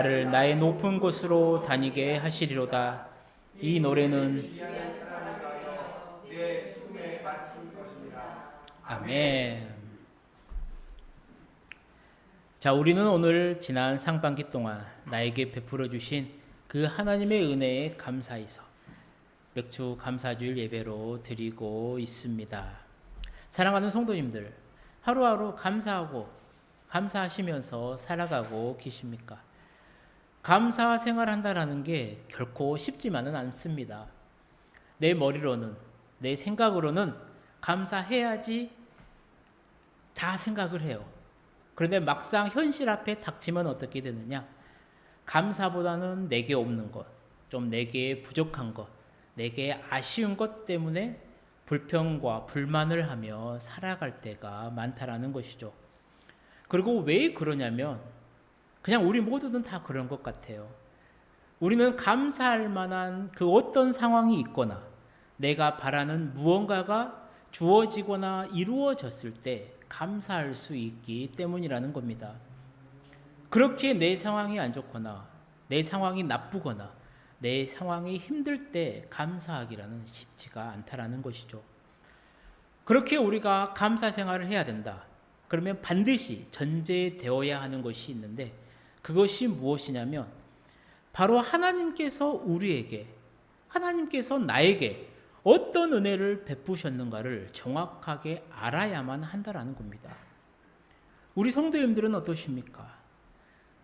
나를 나의 높은 곳으로 다니게 하시리로다. 이 노래는 아멘. 자, 우리는 오늘 지난 상반기 동안 나에게 베풀어 주신 그 하나님의 은혜에 감사해서 맥주 감사주일 예배로 드리고 있습니다. 사랑하는 성도님들, 하루하루 감사하시면서 살아가고 계십니까? 감사 생활한다라는 게 결코 쉽지만은 않습니다. 내 머리로는, 내 생각으로는 감사해야지 다 생각을 해요. 그런데 막상 현실 앞에 닥치면 어떻게 되느냐? 감사보다는 내게 없는 것, 좀 내게 부족한 것, 내게 아쉬운 것 때문에 불평과 불만을 하며 살아갈 때가 많다라는 것이죠. 그리고 왜 그러냐면 그냥 우리 모두는 다 그런 것 같아요. 우리는 감사할 만한 그 어떤 상황이 있거나 내가 바라는 무언가가 주어지거나 이루어졌을 때 감사할 수 있기 때문이라는 겁니다. 그렇게 내 상황이 안 좋거나 내 상황이 나쁘거나 내 상황이 힘들 때 감사하기라는 쉽지가 않다라는 것이죠. 그렇게 우리가 감사 생활을 해야 된다. 그러면 반드시 전제되어야 하는 것이 있는데 그것이 무엇이냐면 바로 하나님께서 나에게 어떤 은혜를 베푸셨는가를 정확하게 알아야만 한다라는 겁니다. 우리 성도님들은 어떠십니까?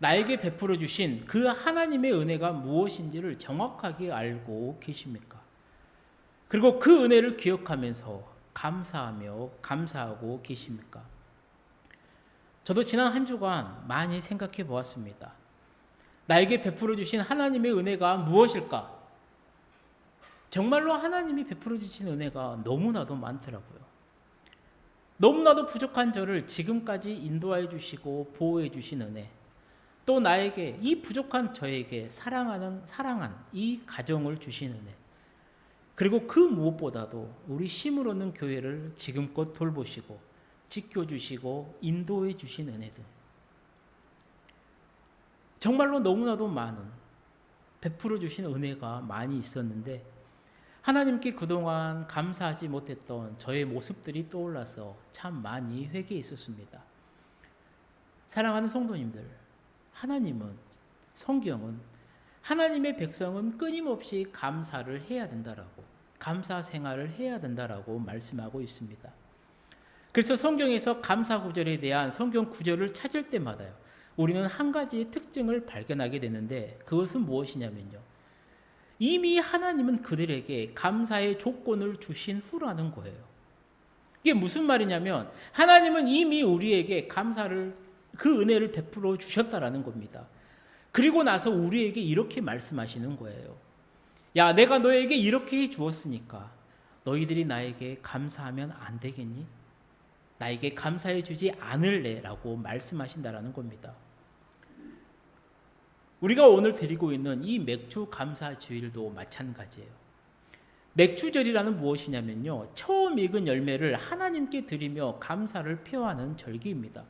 나에게 베풀어 주신 그 하나님의 은혜가 무엇인지를 정확하게 알고 계십니까? 그리고 그 은혜를 기억하면서 감사하고 계십니까? 저도 지난 한 주간 많이 생각해 보았습니다. 나에게 베풀어 주신 하나님의 은혜가 무엇일까? 정말로 하나님이 베풀어 주신 은혜가 너무나도 많더라고요. 너무나도 부족한 저를 지금까지 인도해 주시고 보호해 주신 은혜, 또 나에게 이 부족한 저에게 사랑한 이 가정을 주신 은혜, 그리고 그 무엇보다도 우리 심으로는 교회를 지금껏 돌보시고 지켜주시고 인도해 주신 은혜들, 정말로 너무나도 많은 베풀어 주신 은혜가 많이 있었는데 하나님께 그동안 감사하지 못했던 저의 모습들이 떠올라서 참 많이 회개했었습니다. 사랑하는 성도님들, 성경은 하나님의 백성은 끊임없이 감사를 해야 된다라고, 감사 생활을 해야 된다라고 말씀하고 있습니다. 그래서 성경에서 감사 구절에 대한 성경 구절을 찾을 때마다요, 우리는 한 가지의 특징을 발견하게 되는데 그것은 무엇이냐면요, 이미 하나님은 그들에게 감사의 조건을 주신 후라는 거예요. 이게 무슨 말이냐면 하나님은 이미 우리에게 그 은혜를 베풀어 주셨다라는 겁니다. 그리고 나서 우리에게 이렇게 말씀하시는 거예요. 야, 내가 너에게 이렇게 해 주었으니까 너희들이 나에게 감사하면 안 되겠니? 나에게 감사해 주지 않을래? 라고 말씀하신다라는 겁니다. 우리가 오늘 드리고 있는 이 맥주 감사 주일도 마찬가지예요. 맥주절이라는 무엇이냐면요, 처음 익은 열매를 하나님께 드리며 감사를 표하는 절기입니다.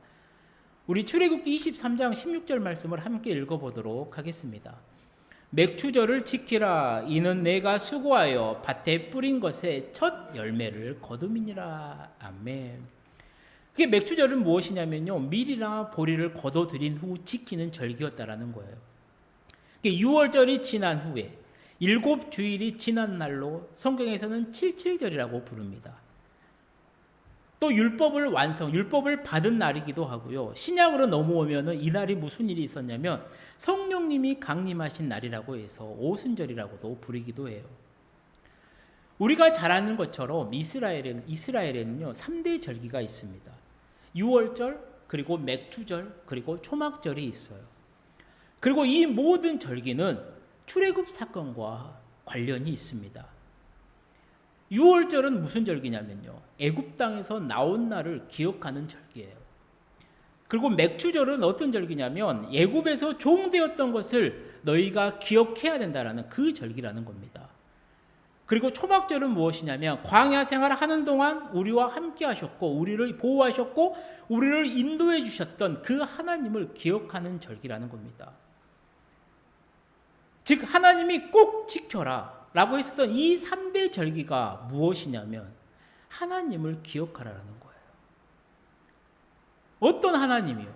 우리 출애굽기 23장 16절 말씀을 함께 읽어보도록 하겠습니다. 맥주절을 지키라. 이는 내가 수고하여 밭에 뿌린 것의 첫 열매를 거둠이니라. 아멘. 그게 맥주절은 무엇이냐면요, 밀이나 보리를 거둬들인 후 지키는 절기였다라는 거예요. 6월절이 지난 후에 7주일이 지난 날로 성경에서는 칠칠절이라고 부릅니다. 또 율법을 받은 날이기도 하고요. 신약으로 넘어오면 이 날이 무슨 일이 있었냐면 성령님이 강림하신 날이라고 해서 오순절이라고도 부르기도 해요. 우리가 잘 아는 것처럼 이스라엘에는요 3대 절기가 있습니다. 6월절, 그리고 맥주절, 그리고 초막절이 있어요. 그리고 이 모든 절기는 출애굽 사건과 관련이 있습니다. 6월절은 무슨 절기냐면요, 애굽 땅에서 나온 날을 기억하는 절기예요. 그리고 맥주절은 어떤 절기냐면 애굽에서 종되었던 것을 너희가 기억해야 된다라는 그 절기라는 겁니다. 그리고 초막절은 무엇이냐면 광야 생활을 하는 동안 우리와 함께 하셨고 우리를 보호하셨고 우리를 인도해 주셨던 그 하나님을 기억하는 절기라는 겁니다. 즉 하나님이 꼭 지켜라 라고 했었던 이 3대 절기가 무엇이냐면 하나님을 기억하라는 거예요. 어떤 하나님이요?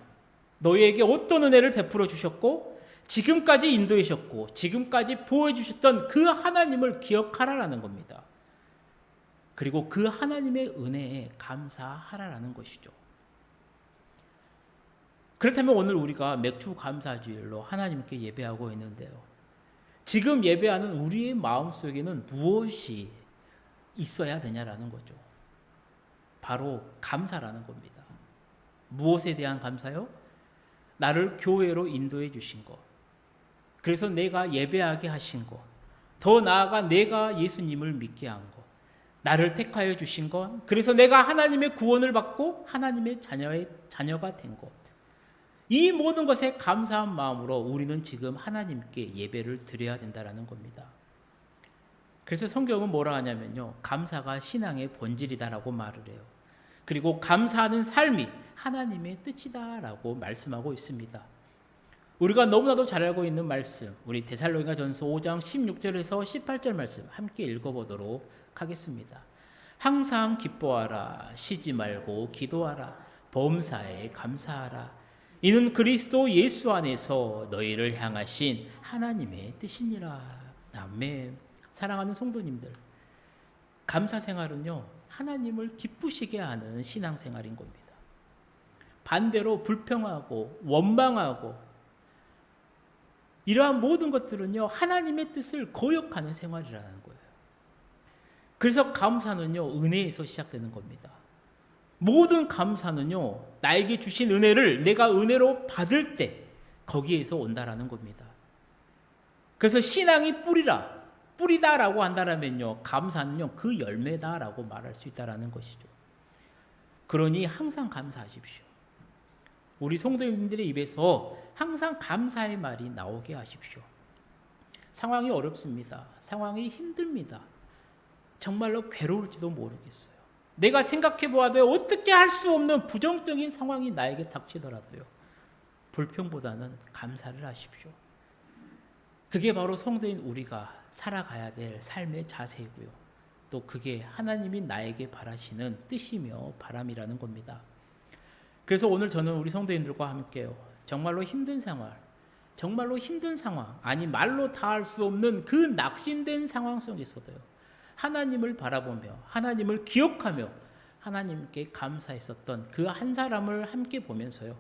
너희에게 어떤 은혜를 베풀어 주셨고 지금까지 인도해 주셨고 지금까지 보호해 주셨던 그 하나님을 기억하라라는 겁니다. 그리고 그 하나님의 은혜에 감사하라라는 것이죠. 그렇다면 오늘 우리가 맥주 감사주일로 하나님께 예배하고 있는데요. 지금 예배하는 우리의 마음속에는 무엇이 있어야 되냐라는 거죠. 바로 감사라는 겁니다. 무엇에 대한 감사요? 나를 교회로 인도해 주신 것. 그래서 내가 예배하게 하신 것. 더 나아가 내가 예수님을 믿게 한 것. 나를 택하여 주신 것. 그래서 내가 하나님의 구원을 받고 하나님의 자녀가 된 것. 이 모든 것에 감사한 마음으로 우리는 지금 하나님께 예배를 드려야 된다는 겁니다. 그래서 성경은 뭐라 하냐면요. 감사가 신앙의 본질이다라고 말을 해요. 그리고 감사하는 삶이 하나님의 뜻이다라고 말씀하고 있습니다. 우리가 너무나도 잘 알고 있는 말씀, 우리 데살로니가전서 5장 16절에서 18절 말씀 함께 읽어보도록 하겠습니다. 항상 기뻐하라, 쉬지 말고 기도하라, 범사에 감사하라. 이는 그리스도 예수 안에서 너희를 향하신 하나님의 뜻이니라. 아멘. 사랑하는 성도님들, 감사 생활은요, 하나님을 기쁘시게 하는 신앙생활인 겁니다. 반대로 불평하고 원망하고 이러한 모든 것들은요, 하나님의 뜻을 거역하는 생활이라는 거예요. 그래서 감사는요, 은혜에서 시작되는 겁니다. 모든 감사는요, 나에게 주신 은혜를 내가 은혜로 받을 때 거기에서 온다라는 겁니다. 그래서 신앙이 뿌리다라고 한다면요, 감사는요 그 열매다라고 말할 수 있다라는 것이죠. 그러니 항상 감사하십시오. 우리 성도님들의 입에서 항상 감사의 말이 나오게 하십시오. 상황이 어렵습니다. 상황이 힘듭니다. 정말로 괴로울지도 모르겠어요. 내가 생각해 보아도 어떻게 할 수 없는 부정적인 상황이 나에게 닥치더라도요, 불평보다는 감사를 하십시오. 그게 바로 성도인 우리가 살아가야 될 삶의 자세이고요. 또 그게 하나님이 나에게 바라시는 뜻이며 바람이라는 겁니다. 그래서 오늘 저는 우리 성도인들과 함께요, 정말로 힘든 생활, 정말로 힘든 상황, 아니 말로 다 할 수 없는 그 낙심된 상황 속에서도요, 하나님을 바라보며 하나님을 기억하며 하나님께 감사했었던 그 한 사람을 함께 보면서요,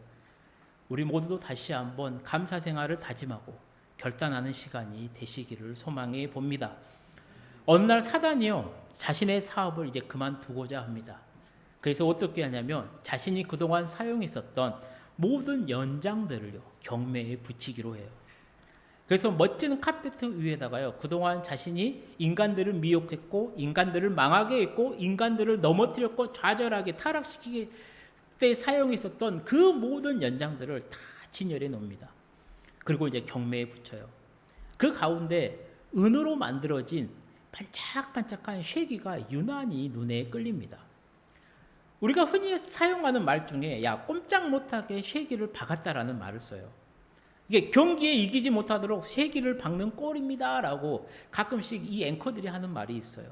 우리 모두도 다시 한번 감사 생활을 다짐하고 결단하는 시간이 되시기를 소망해 봅니다. 어느 날 사단이요, 자신의 사업을 이제 그만두고자 합니다. 그래서 어떻게 하냐면 자신이 그동안 사용했었던 모든 연장들을요, 경매에 붙이기로 해요. 그래서 멋진 카페트 위에다가요, 그동안 자신이 인간들을 미혹했고 인간들을 망하게 했고 인간들을 넘어뜨렸고 좌절하게 타락시키게 때 사용했었던 그 모든 연장들을 다 진열해 놓습니다. 그리고 이제 경매에 붙여요. 그 가운데 은으로 만들어진 반짝반짝한 쇠기가 유난히 눈에 끌립니다. 우리가 흔히 사용하는 말 중에 야, 꼼짝 못하게 쇠기를 박았다라는 말을 써요. 이게 경기에 이기지 못하도록 쇠기를 박는 꼴입니다 라고 가끔씩 이 앵커들이 하는 말이 있어요.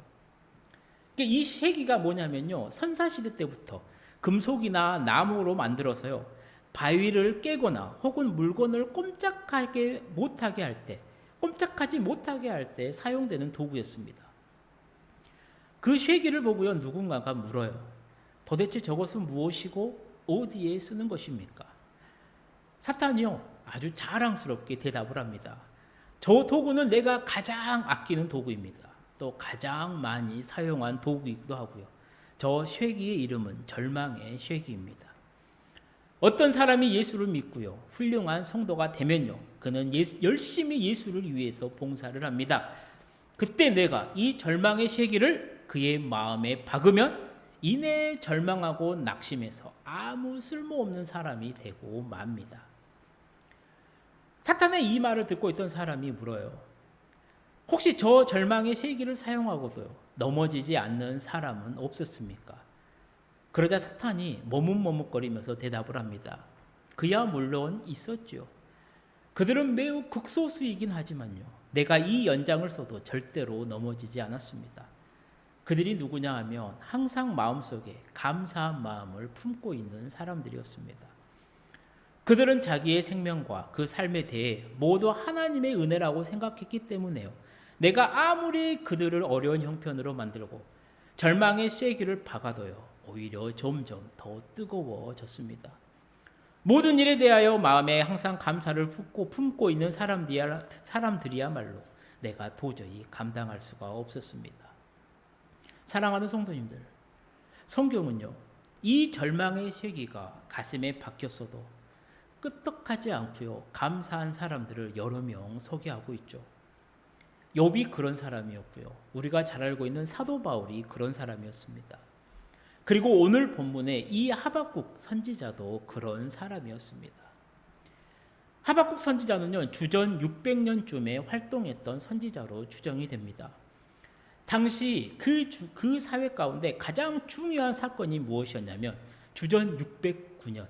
이 쇠기가 뭐냐면요, 선사시대 때부터 금속이나 나무로 만들어서요, 바위를 깨거나 혹은 물건을 꼼짝하지 못하게 할 때 사용되는 도구였습니다. 그 쇠기를 보고요, 누군가가 물어요. 도대체 저것은 무엇이고 어디에 쓰는 것입니까? 사탄이요, 아주 자랑스럽게 대답을 합니다. 저 도구는 내가 가장 아끼는 도구입니다. 또 가장 많이 사용한 도구이기도 하고요. 저 쇠기의 이름은 절망의 쇠기입니다. 어떤 사람이 예수를 믿고요, 훌륭한 성도가 되면요, 그는 열심히 예수를 위해서 봉사를 합니다. 그때 내가 이 절망의 쇠기를 그의 마음에 박으면 이내 절망하고 낙심해서 아무 쓸모없는 사람이 되고 맙니다. 사탄의 이 말을 듣고 있던 사람이 물어요. 혹시 저 절망의 쇠기를 사용하고도 넘어지지 않는 사람은 없었습니까? 그러자 사탄이 머뭇머뭇거리면서 대답을 합니다. 그야 물론 있었죠. 그들은 매우 극소수이긴 하지만요, 내가 이 연장을 써도 절대로 넘어지지 않았습니다. 그들이 누구냐 하면 항상 마음속에 감사한 마음을 품고 있는 사람들이었습니다. 그들은 자기의 생명과 그 삶에 대해 모두 하나님의 은혜라고 생각했기 때문에요. 내가 아무리 그들을 어려운 형편으로 만들고 절망의 쐐기를 박아도요, 오히려 점점 더 뜨거워졌습니다. 모든 일에 대하여 마음에 항상 감사를 품고 있는 사람들이야말로 내가 도저히 감당할 수가 없었습니다. 사랑하는 성도님들, 성경은요, 이 절망의 쐐기가 가슴에 박혔어도 끄떡하지 않고요, 감사한 사람들을 여러 명 소개하고 있죠. 욥이 그런 사람이었고요, 우리가 잘 알고 있는 사도 바울이 그런 사람이었습니다. 그리고 오늘 본문의 이 하박국 선지자도 그런 사람이었습니다. 하박국 선지자는요, 주전 600년쯤에 활동했던 선지자로 추정이 됩니다. 당시 그 사회 가운데 가장 중요한 사건이 무엇이었냐면 주전 609년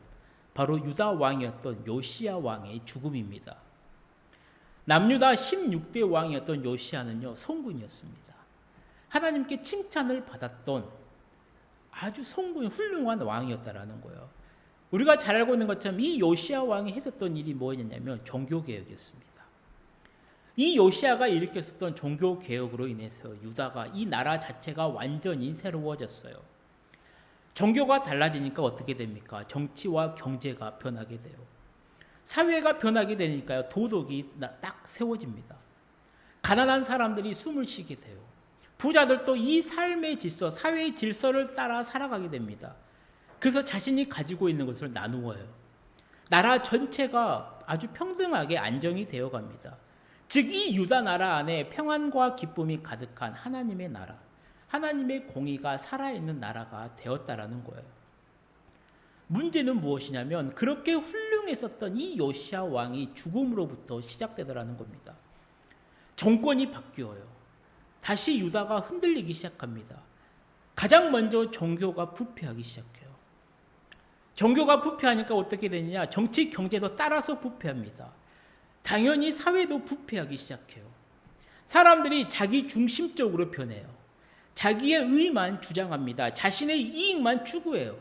바로 유다 왕이었던 요시야 왕의 죽음입니다. 남유다 16대 왕이었던 요시야는요, 성군이었습니다. 하나님께 칭찬을 받았던 아주 성군이 훌륭한 왕이었다라는 거예요. 우리가 잘 알고 있는 것처럼 이 요시야 왕이 했었던 일이 뭐였냐면 종교개혁이었습니다. 이 요시야가 일으켰었던 종교개혁으로 인해서 유다가, 이 나라 자체가 완전히 새로워졌어요. 종교가 달라지니까 어떻게 됩니까? 정치와 경제가 변하게 돼요. 사회가 변하게 되니까요, 도덕이 딱 세워집니다. 가난한 사람들이 숨을 쉬게 돼요. 부자들도 이 삶의 질서, 사회의 질서를 따라 살아가게 됩니다. 그래서 자신이 가지고 있는 것을 나누어요. 나라 전체가 아주 평등하게 안정이 되어 갑니다. 즉, 이 유다 나라 안에 평안과 기쁨이 가득한 하나님의 나라, 하나님의 공의가 살아있는 나라가 되었다라는 거예요. 문제는 무엇이냐면 그렇게 훌륭했었던 이 요시야 왕이 죽음으로부터 시작되더라는 겁니다. 정권이 바뀌어요. 다시 유다가 흔들리기 시작합니다. 가장 먼저 종교가 부패하기 시작해요. 종교가 부패하니까 어떻게 되느냐? 정치, 경제도 따라서 부패합니다. 당연히 사회도 부패하기 시작해요. 사람들이 자기 중심적으로 변해요. 자기의 의만 주장합니다. 자신의 이익만 추구해요.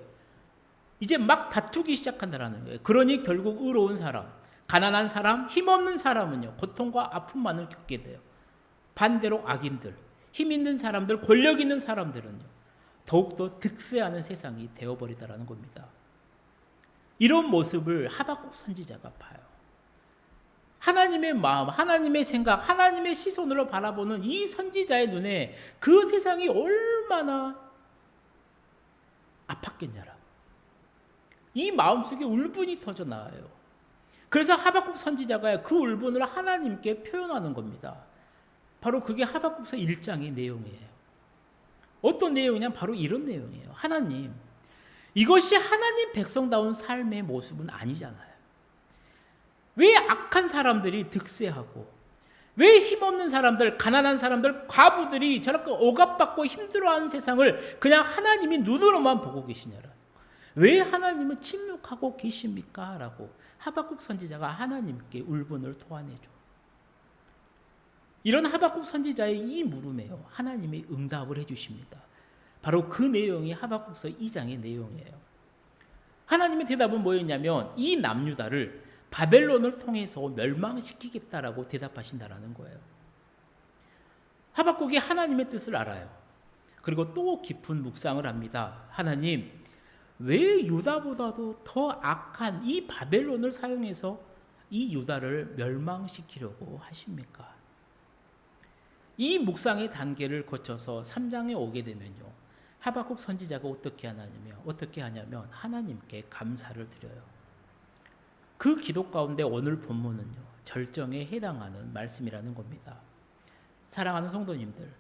이제 막 다투기 시작한다는 거예요. 그러니 결국 의로운 사람, 가난한 사람, 힘없는 사람은요, 고통과 아픔만을 겪게 돼요. 반대로 악인들, 힘 있는 사람들, 권력 있는 사람들은요, 더욱더 득세하는 세상이 되어버리다라는 겁니다. 이런 모습을 하박국 선지자가 봐요. 하나님의 마음, 하나님의 생각, 하나님의 시선으로 바라보는 이 선지자의 눈에 그 세상이 얼마나 아팠겠냐라. 이 마음속에 울분이 터져 나와요. 그래서 하박국 선지자가 그 울분을 하나님께 표현하는 겁니다. 바로 그게 하박국서 1장의 내용이에요. 어떤 내용이냐면 바로 이런 내용이에요. 하나님, 이것이 하나님 백성다운 삶의 모습은 아니잖아요. 왜 악한 사람들이 득세하고, 왜 힘없는 사람들, 가난한 사람들, 과부들이 저렇게 억압받고 힘들어하는 세상을 그냥 하나님이 눈으로만 보고 계시냐라. 왜 하나님은 침묵하고 계십니까? 라고 하박국 선지자가 하나님께 울분을 토해내죠. 이런 하박국 선지자의 이 물음에요, 하나님이 응답을 해주십니다. 바로 그 내용이 하박국서 2장의 내용이에요. 하나님의 대답은 뭐였냐면 이 남유다를 바벨론을 통해서 멸망시키겠다라고 대답하신다라는 거예요. 하박국이 하나님의 뜻을 알아요. 그리고 또 깊은 묵상을 합니다. 하나님, 왜 유다보다도 더 악한 이 바벨론을 사용해서 이 유다를 멸망시키려고 하십니까? 이 묵상의 단계를 거쳐서 3장에 오게 되면요, 하박국 선지자가 어떻게 하냐면 하나님께 감사를 드려요. 그 기도 가운데 오늘 본문은요, 절정에 해당하는 말씀이라는 겁니다. 사랑하는 성도님들,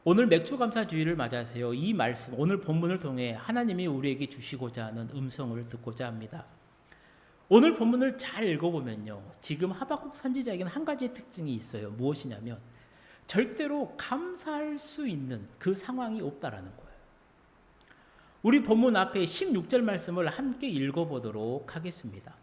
오늘 맥주감사주의를 맞아서요, 이 말씀, 오늘 본문을 통해 하나님이 우리에게 주시고자 하는 음성을 듣고자 합니다. 오늘 본문을 잘 읽어보면요, 지금 하박국 선지자에게는 한 가지 특징이 있어요. 무엇이냐면 절대로 감사할 수 있는 그 상황이 없다라는 거예요. 우리 본문 앞에 16절 말씀을 함께 읽어보도록 하겠습니다.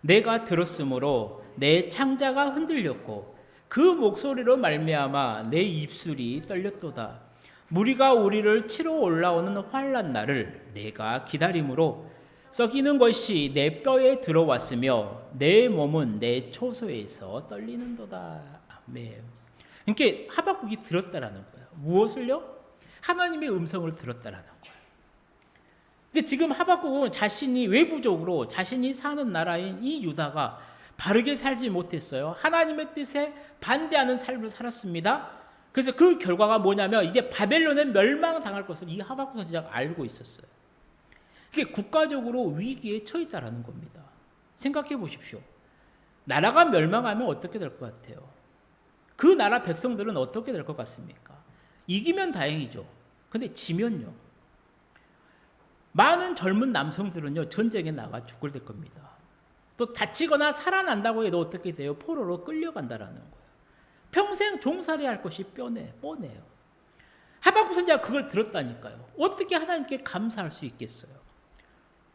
내가 들었으므로 내 창자가 흔들렸고 그 목소리로 말미암아 내 입술이 떨렸도다. 무리가 우리를 치러 올라오는 환난 날을 내가 기다림으로 썩이는 것이 내 뼈에 들어왔으며 내 몸은 내 초소에서 떨리는도다. 아멘. 그러니까 하박국이 들었다라는 거예요. 무엇을요? 하나님의 음성을 들었다라는 거예요. 근데 지금 하박국은 자신이 외부적으로 자신이 사는 나라인 이 유다가 바르게 살지 못했어요. 하나님의 뜻에 반대하는 삶을 살았습니다. 그래서 그 결과가 뭐냐면 이제 바벨론에 멸망당할 것을 이 하박국 선지자가 알고 있었어요. 그게 국가적으로 위기에 처했다라는 겁니다. 생각해 보십시오. 나라가 멸망하면 어떻게 될 것 같아요? 그 나라 백성들은 어떻게 될 것 같습니까? 이기면 다행이죠. 근데 지면요. 많은 젊은 남성들은요, 전쟁에 나가 죽을 될 겁니다. 또 다치거나 살아난다고 해도 어떻게 돼요? 포로로 끌려간다라는 거예요. 평생 종살이 할 것이 뻔해요. 하박국 선지자가 그걸 들었다니까요. 어떻게 하나님께 감사할 수 있겠어요?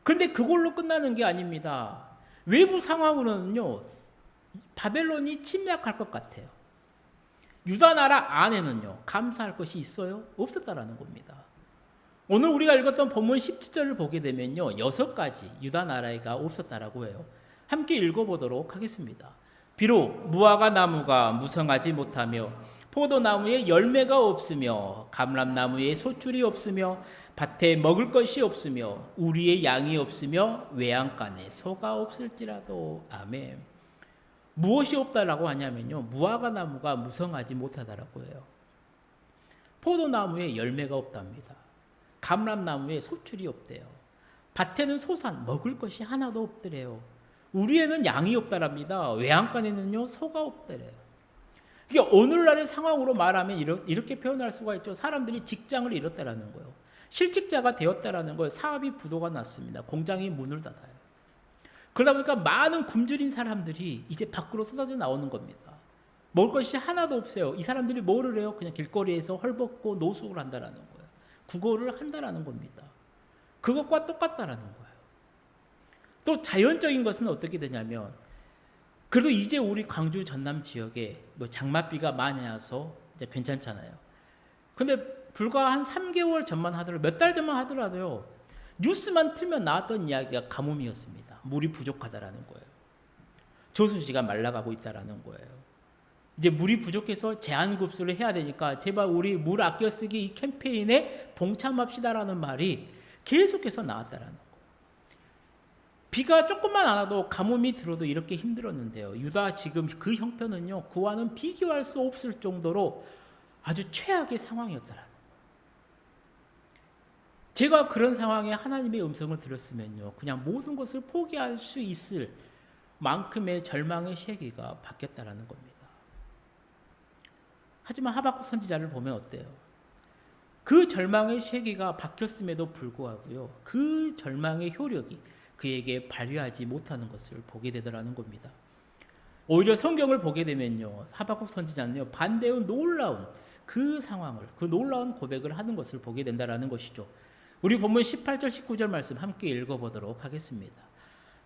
그런데 그걸로 끝나는 게 아닙니다. 외부 상황으로는요, 바벨론이 침략할 것 같아요. 유다 나라 안에는요, 감사할 것이 있어요? 없었다라는 겁니다. 오늘 우리가 읽었던 본문 17절을 보게 되면요, 6가지 유다 나라가 없었다라고 해요. 함께 읽어보도록 하겠습니다. 비록 무화과 나무가 무성하지 못하며 포도나무에 열매가 없으며 감람나무에 소출이 없으며 밭에 먹을 것이 없으며 우리의 양이 없으며 외양간에 소가 없을지라도. 아멘. 무엇이 없다라고 하냐면요, 무화과 나무가 무성하지 못하다라고 해요. 포도나무에 열매가 없답니다. 감람나무에 소출이 없대요. 밭에는 소산 먹을 것이 하나도 없더래요. 우리에는 양이 없다랍니다. 외양간에는요, 소가 없더래요. 이게 오늘날의 상황으로 말하면 이렇게 표현할 수가 있죠. 사람들이 직장을 잃었다라는 거예요. 실직자가 되었다라는 거예요. 사업이 부도가 났습니다. 공장이 문을 닫아요. 그러다 보니까 많은 굶주린 사람들이 이제 밖으로 쏟아져 나오는 겁니다. 먹을 것이 하나도 없어요. 이 사람들이 뭐를 해요? 그냥 길거리에서 헐벗고 노숙을 한다라는 거예요. 구걸을 한다라는 겁니다. 그것과 똑같다라는 거예요. 또 자연적인 것은 어떻게 되냐면, 그래도 이제 우리 광주 전남 지역에 뭐 장맛비가 많이 와서 이제 괜찮잖아요. 근데 불과 한 3개월 전만 하더라도, 몇 달 전만 하더라도요, 뉴스만 틀면 나왔던 이야기가 가뭄이었습니다. 물이 부족하다라는 거예요. 저수지가 말라가고 있다라는 거예요. 이제 물이 부족해서 제한급수를 해야 되니까 제발 우리 물 아껴 쓰기 이 캠페인에 동참합시다라는 말이 계속해서 나왔다라는 거예요. 비가 조금만 안 와도 가뭄이 들어도 이렇게 힘들었는데요. 유다 지금 그 형편은요, 그와는 비교할 수 없을 정도로 아주 최악의 상황이었다라는 거예요. 제가 그런 상황에 하나님의 음성을 들었으면요, 그냥 모든 것을 포기할 수 있을 만큼의 절망의 시기가 바뀌었다라는 겁니다. 하지만 하박국 선지자를 보면 어때요? 그 절망의 시기가 바뀌었음에도 불구하고요, 그 절망의 효력이 그에게 발휘하지 못하는 것을 보게 되더라는 겁니다. 오히려 성경을 보게 되면요, 하박국 선지자는요, 반대의 놀라운 그 상황을, 그 놀라운 고백을 하는 것을 보게 된다라는 것이죠. 우리 본문 18절 19절 말씀 함께 읽어보도록 하겠습니다.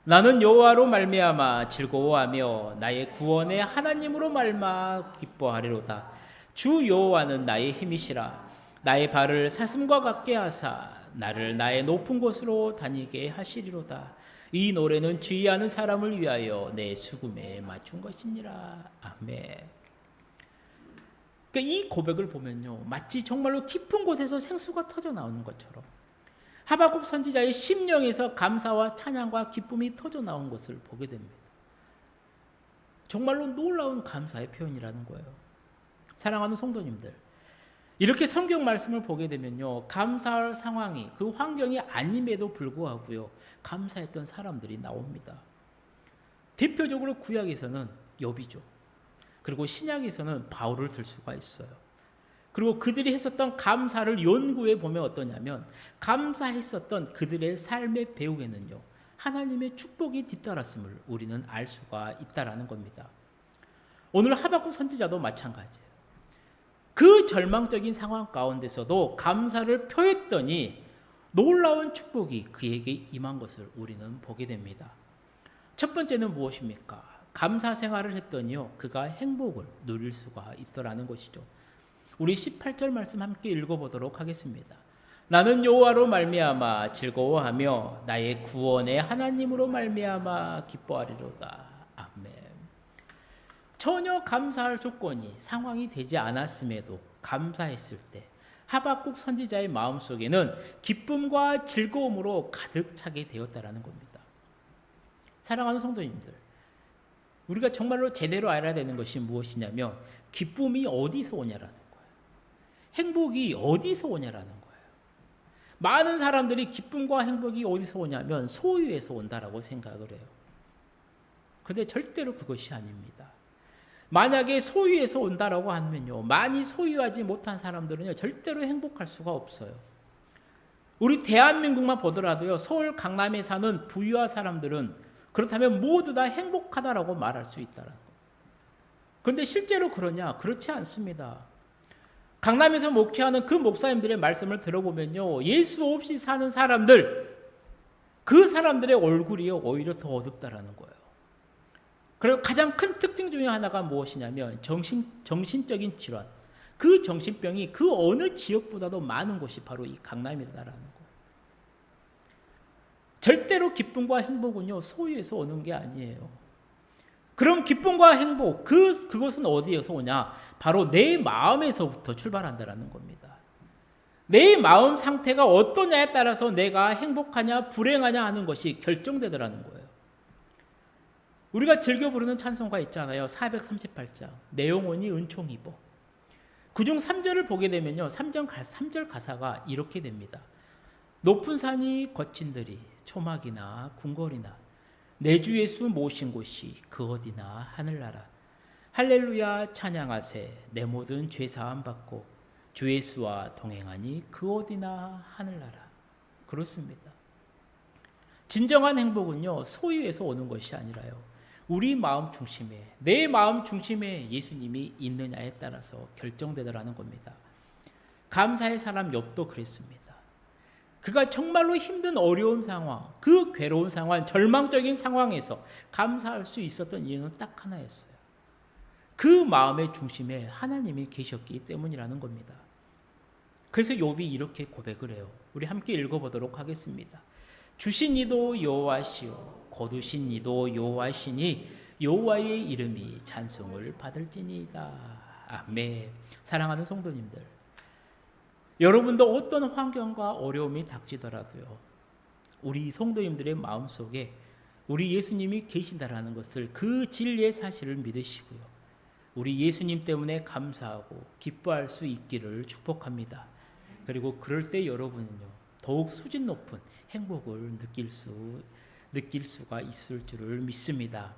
나는 여호와로 말미암아 즐거워하며 나의 구원의 하나님으로 말미암아 기뻐하리로다. 주 여호와는 나의 힘이시라. 나의 발을 사슴과 같게 하사 나를 나의 높은 곳으로 다니게 하시리로다. 이 노래는 주의하는 사람을 위하여 내 수금에 맞춘 것이니라. 아멘. 그러니까 이 고백을 보면요, 마치 정말로 깊은 곳에서 생수가 터져 나오는 것처럼 하박국 선지자의 심령에서 감사와 찬양과 기쁨이 터져 나온 것을 보게 됩니다. 정말로 놀라운 감사의 표현이라는 거예요. 사랑하는 성도님들, 이렇게 성경 말씀을 보게 되면요, 감사할 상황이, 그 환경이 아님에도 불구하고요, 감사했던 사람들이 나옵니다. 대표적으로 구약에서는 욥이죠. 그리고 신약에서는 바울을 들 수가 있어요. 그리고 그들이 했었던 감사를 연구해 보면 어떠냐면, 감사했었던 그들의 삶의 배후에는요, 하나님의 축복이 뒤따랐음을 우리는 알 수가 있다라는 겁니다. 오늘 하박국 선지자도 마찬가지예요. 그 절망적인 상황 가운데서도 감사를 표했더니 놀라운 축복이 그에게 임한 것을 우리는 보게 됩니다. 첫 번째는 무엇입니까? 감사 생활을 했더니요, 그가 행복을 누릴 수가 있더라는 것이죠. 우리 18절 말씀 함께 읽어보도록 하겠습니다. 나는 여호와로 말미암아 즐거워하며 나의 구원의 하나님으로 말미암아 기뻐하리로다. 아멘. 전혀 감사할 조건이 상황이 되지 않았음에도 감사했을 때 하박국 선지자의 마음속에는 기쁨과 즐거움으로 가득 차게 되었다라는 겁니다. 사랑하는 성도님들, 우리가 정말로 제대로 알아야 되는 것이 무엇이냐면 기쁨이 어디서 오냐라는 거예요. 행복이 어디서 오냐라는 거예요. 많은 사람들이 기쁨과 행복이 어디서 오냐면 소유에서 온다라고 생각을 해요. 그런데 절대로 그것이 아닙니다. 만약에 소유에서 온다라고 하면요, 많이 소유하지 못한 사람들은요, 절대로 행복할 수가 없어요. 우리 대한민국만 보더라도요, 서울 강남에 사는 부유한 사람들은 그렇다면 모두 다 행복하다라고 말할 수 있다라는 거예요. 그런데 실제로 그러냐? 그렇지 않습니다. 강남에서 목회하는 그 목사님들의 말씀을 들어보면요, 예수 없이 사는 사람들, 그 사람들의 얼굴이 오히려 더 어둡다라는 거예요. 그리고 가장 큰 특징 중에 하나가 무엇이냐면 정신적인 질환, 그 정신병이 그 어느 지역보다도 많은 곳이 바로 이 강남이다라는 거예요. 절대로 기쁨과 행복은요, 소유에서 오는 게 아니에요. 그럼 기쁨과 행복, 그것은 어디에서 오냐? 바로 내 마음에서부터 출발한다는 겁니다. 내 마음 상태가 어떠냐에 따라서 내가 행복하냐 불행하냐 하는 것이 결정되더라는 거예요. 우리가 즐겨 부르는 찬송가 있잖아요. 438장 내 영혼이 은총 입어. 그중 3절을 보게 되면요, 3절 가사가 이렇게 됩니다. 높은 산이 거친들이 초막이나 궁궐이나 내 주 예수 모신 곳이 그 어디나 하늘나라. 할렐루야 찬양하세. 내 모든 죄 사함 받고 주 예수와 동행하니 그 어디나 하늘나라. 그렇습니다. 진정한 행복은요, 소유에서 오는 것이 아니라요, 우리 마음 중심에, 내 마음 중심에 예수님이 있느냐에 따라서 결정되더라는 겁니다. 감사의 사람 욥도 그랬습니다. 그가 정말로 힘든 어려운 상황, 그 괴로운 상황, 절망적인 상황에서 감사할 수 있었던 이유는 딱 하나였어요. 그 마음의 중심에 하나님이 계셨기 때문이라는 겁니다. 그래서 욥이 이렇게 고백을 해요. 우리 함께 읽어보도록 하겠습니다. 주신 이도 여호와시오 거두신 이도 여호와시니 여호와의 이름이 찬송을 받을지니이다. 아멘. 사랑하는 성도님들, 여러분도 어떤 환경과 어려움이 닥치더라도요, 우리 성도님들의 마음속에 우리 예수님이 계신다라는 것을, 그 진리의 사실을 믿으시고요, 우리 예수님 때문에 감사하고 기뻐할 수 있기를 축복합니다. 그리고 그럴 때 여러분은요, 더욱 수준 높은 행복을 느낄 수가 있을 줄을 믿습니다.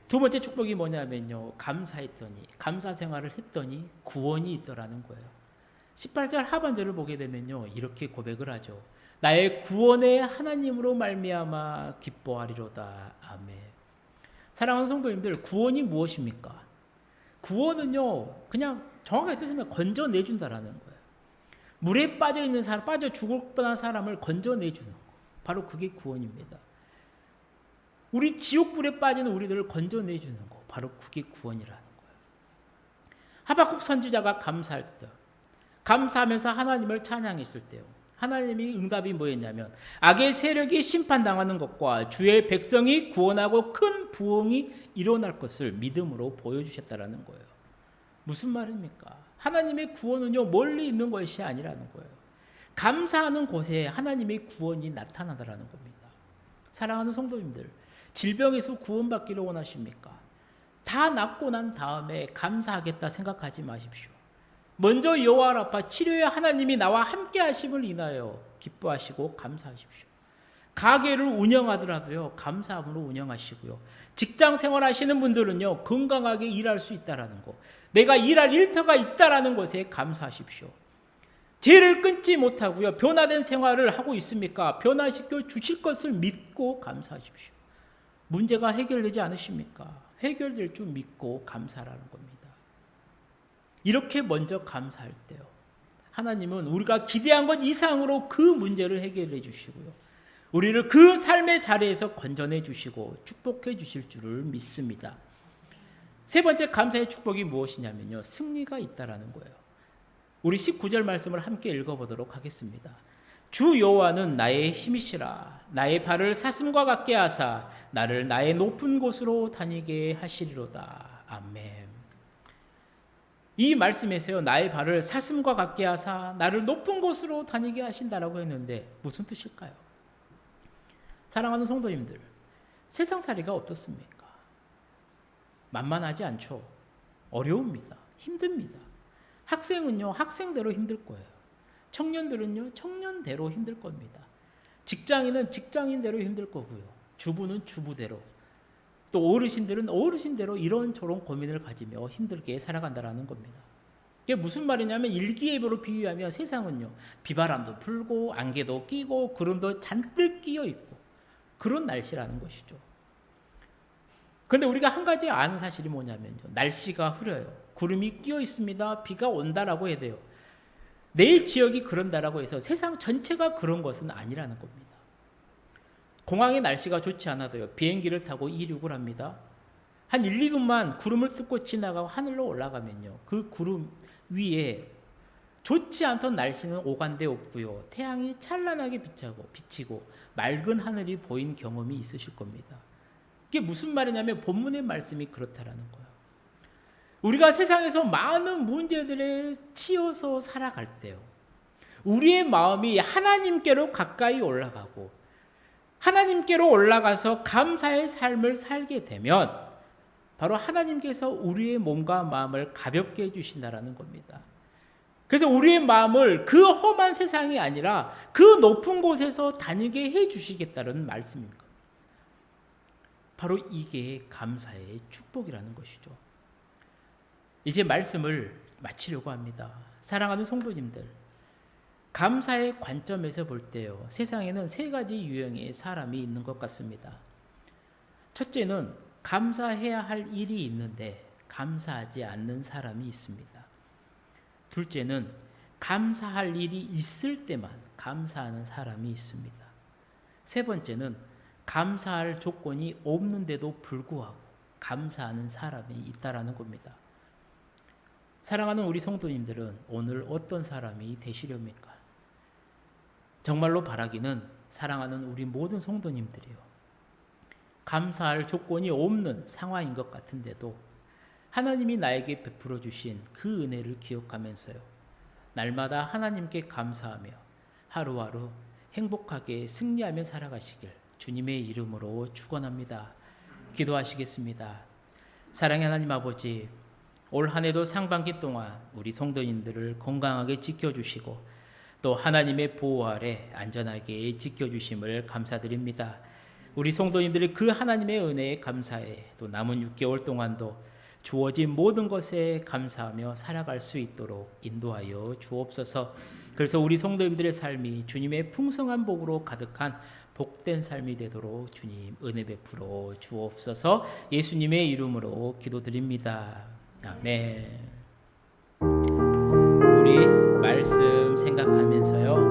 두 번째 축복이 뭐냐면요, 감사 생활을 했더니 구원이 있더라는 거예요. 18절 하반절을 보게 되면요, 이렇게 고백을 하죠. 나의 구원의 하나님으로 말미암아 기뻐하리로다. 아멘. 사랑하는 성도님들, 구원이 무엇입니까? 구원은요, 그냥 정확하게 뜻하면 건져내준다라는 거예요. 물에 빠져 있는 사람, 빠져 죽을 뻔한 사람을 건져내주는 거, 바로 그게 구원입니다. 우리 지옥불에 빠지는 우리들을 건져내주는 거, 바로 그게 구원이라는 거예요. 하박국 선지자가 감사할 때, 감사하면서 하나님을 찬양했을 때요, 하나님이 응답이 뭐였냐면 악의 세력이 심판당하는 것과 주의 백성이 구원하고 큰 부흥이 일어날 것을 믿음으로 보여주셨다라는 거예요. 무슨 말입니까? 하나님의 구원은요, 멀리 있는 것이 아니라는 거예요. 감사하는 곳에 하나님의 구원이 나타나더라는 겁니다. 사랑하는 성도님들, 질병에서 구원받기를 원하십니까? 다 낫고 난 다음에 감사하겠다 생각하지 마십시오. 먼저 여호와 라파, 치료의 하나님이 나와 함께 하심을 인하여 기뻐하시고 감사하십시오. 가게를 운영하더라도요, 감사함으로 운영하시고요. 직장 생활하시는 분들은요, 건강하게 일할 수 있다라는 거, 내가 일할 일터가 있다라는 것에 감사하십시오. 죄를 끊지 못하고요, 변화된 생활을 하고 있습니까? 변화시켜 주실 것을 믿고 감사하십시오. 문제가 해결되지 않으십니까? 해결될 줄 믿고 감사라는 겁니다. 이렇게 먼저 감사할 때요, 하나님은 우리가 기대한 것 이상으로 그 문제를 해결해 주시고요, 우리를 그 삶의 자리에서 건져내 주시고 축복해 주실 줄을 믿습니다. 세 번째 감사의 축복이 무엇이냐면요, 승리가 있다라는 거예요. 우리 19절 말씀을 함께 읽어보도록 하겠습니다. 주 여호와는 나의 힘이시라. 나의 발을 사슴과 같게 하사 나를 나의 높은 곳으로 다니게 하시리로다. 아멘. 이 말씀에서요, 나의 발을 사슴과 같게 하사 나를 높은 곳으로 다니게 하신다라고 했는데 무슨 뜻일까요? 사랑하는 성도님들, 세상살이가 어떻습니까? 만만하지 않죠. 어려웁니다. 힘듭니다. 학생은요, 학생대로 힘들 거예요. 청년들은요, 청년대로 힘들 겁니다. 직장인은 직장인대로 힘들 거고요. 주부는 주부대로, 또 어르신들은 어르신대로 이런저런 고민을 가지며 힘들게 살아간다라는 겁니다. 이게 무슨 말이냐면 일기예보로 비유하면 세상은요, 비바람도 불고 안개도 끼고 구름도 잔뜩 끼어 있고 그런 날씨라는 것이죠. 그런데 우리가 한 가지 아는 사실이 뭐냐면요, 날씨가 흐려요. 구름이 끼어 있습니다. 비가 온다라고 해야 돼요. 내 지역이 그런다라고 해서 세상 전체가 그런 것은 아니라는 겁니다. 공항의 날씨가 좋지 않아도요, 비행기를 타고 이륙을 합니다. 한 1, 2분만 구름을 뚫고 지나가고 하늘로 올라가면요, 그 구름 위에 좋지 않던 날씨는 오간데 없고요, 태양이 찬란하게 비치고 맑은 하늘이 보인 경험이 있으실 겁니다. 이게 무슨 말이냐면 본문의 말씀이 그렇다라는 거예요. 우리가 세상에서 많은 문제들에 치여서 살아갈 때요, 우리의 마음이 하나님께로 가까이 올라가고 하나님께로 올라가서 감사의 삶을 살게 되면 바로 하나님께서 우리의 몸과 마음을 가볍게 해주신다라는 겁니다. 그래서 우리의 마음을 그 험한 세상이 아니라 그 높은 곳에서 다니게 해주시겠다는 말씀입니다. 바로 이게 감사의 축복이라는 것이죠. 이제 말씀을 마치려고 합니다. 사랑하는 성도님들, 감사의 관점에서 볼 때요, 세상에는 세 가지 유형의 사람이 있는 것 같습니다. 첫째는 감사해야 할 일이 있는데 감사하지 않는 사람이 있습니다. 둘째는 감사할 일이 있을 때만 감사하는 사람이 있습니다. 세 번째는 감사할 조건이 없는데도 불구하고 감사하는 사람이 있다라는 겁니다. 사랑하는 우리 성도님들은 오늘 어떤 사람이 되시렵니까? 정말로 바라기는 사랑하는 우리 모든 성도님들이요, 감사할 조건이 없는 상황인 것 같은데도 하나님이 나에게 베풀어 주신 그 은혜를 기억하면서요, 날마다 하나님께 감사하며 하루하루 행복하게 승리하며 살아가시길 주님의 이름으로 축원합니다. 기도하시겠습니다. 사랑의 하나님 아버지, 올 한 해도 상반기 동안 우리 성도님들을 건강하게 지켜주시고 또 하나님의 보호 아래 안전하게 지켜주심을 감사드립니다. 우리 성도님들이 그 하나님의 은혜에 감사해 또 남은 6개월 동안도 주어진 모든 것에 감사하며 살아갈 수 있도록 인도하여 주옵소서. 그래서 우리 성도님들의 삶이 주님의 풍성한 복으로 가득한 복된 삶이 되도록 주님 은혜 베풀어 주옵소서. 예수님의 이름으로 기도드립니다. 아멘. 우리 말씀 생각하면서요,